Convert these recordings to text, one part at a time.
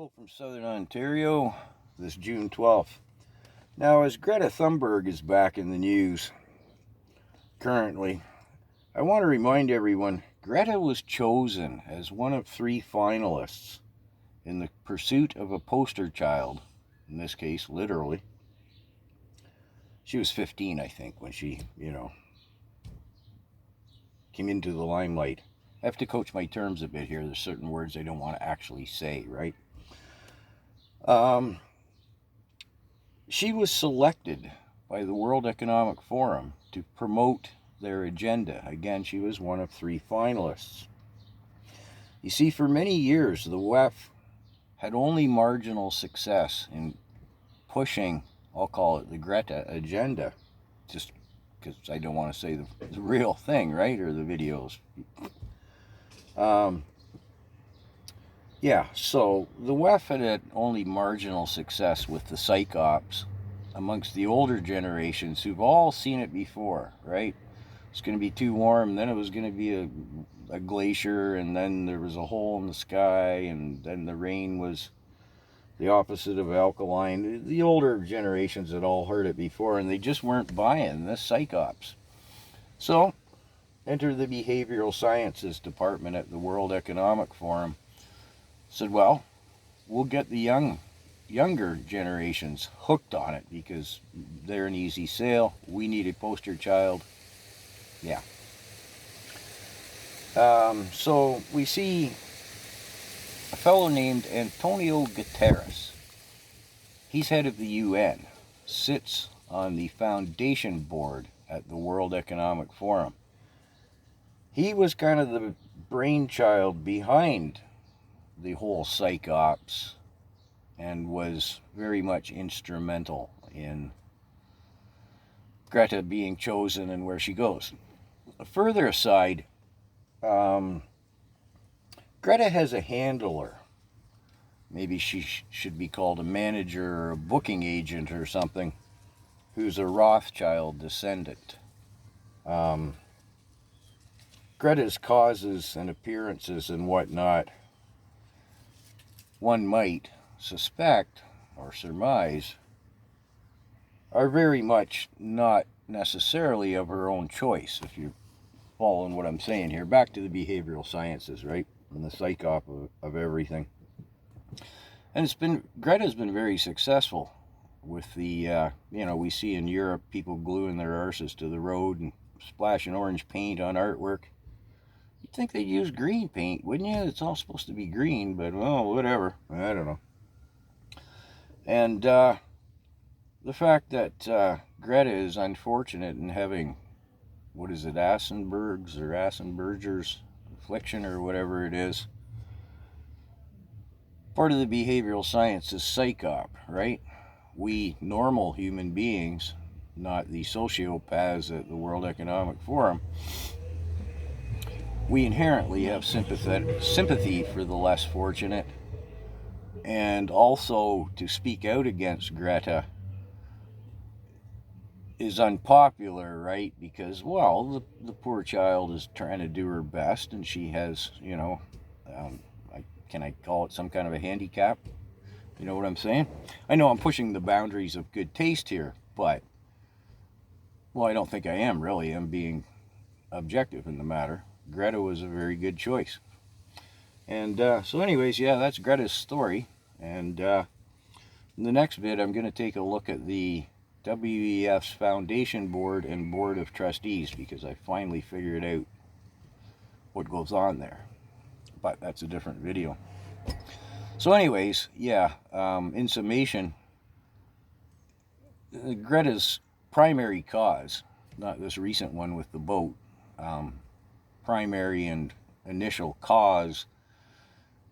Hello from Southern Ontario, this June 12th. Now, as Greta Thunberg is back in the news currently, I want to remind everyone Greta was chosen as one of 3 finalists in the pursuit of a poster child, in this case, literally. She was 15, I think, when she, came into the limelight. I have to coach my terms a bit here. There's certain words I don't want to actually say, right? She was selected by the World Economic Forum to promote their agenda. Again, she was one of 3 finalists. You see, for many years, the WEF had only marginal success in pushing, I'll call it the Greta agenda, just because I don't want to say the real thing, right, or the videos. So the WEF had only marginal success with the psych ops amongst the older generations who've all seen it before, right? It's going to be too warm, then it was going to be a glacier, and then there was a hole in the sky, and then the rain was the opposite of alkaline. The older generations had all heard it before, and they just weren't buying this psych ops. So, enter the Behavioral Sciences Department at the World Economic Forum. Said, well, we'll get the younger generations hooked on it because they're an easy sale. We need a poster child. Yeah. So we see a fellow named Antonio Guterres. He's head of the UN, sits on the foundation board at the World Economic Forum. He was kind of the brainchild behind the whole psych ops and was very much instrumental in Greta being chosen and where she goes. Further aside, Greta has a handler. Maybe she should be called a manager or a booking agent or something, who's a Rothschild descendant. Greta's causes and appearances and whatnot, one might suspect or surmise, are very much not necessarily of her own choice, if you're following what I'm saying here. Back to the behavioral sciences, right? And the psych op of everything. And Greta's been very successful with the, we see in Europe people gluing their arses to the road and splashing orange paint on artwork. You'd think they'd use green paint, wouldn't you? It's all supposed to be green, but, well, whatever. I don't know. And the fact that Greta is unfortunate in having, Asperger's affliction or whatever it is, part of the behavioral science is psych op, right? We normal human beings, not the sociopaths at the World Economic Forum, we inherently have sympathy for the less fortunate, and also to speak out against Greta is unpopular, right? Because, well, the poor child is trying to do her best, and she has, can I call it some kind of a handicap? You know what I'm saying? I know I'm pushing the boundaries of good taste here, but, well, I don't think I am, really. I'm being objective in the matter. Greta was a very good choice. And so anyways, yeah, that's Greta's story. And in the next bit, I'm going to take a look at the WEF's Foundation Board and Board of Trustees, because I finally figured out what goes on there. But that's a different video. So anyways, yeah, in summation, Greta's primary cause, not this recent one with the boat, primary and initial cause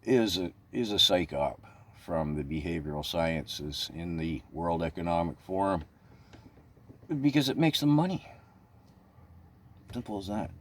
is a psych op from the behavioral sciences in the World Economic Forum, because it makes them money. Simple as that.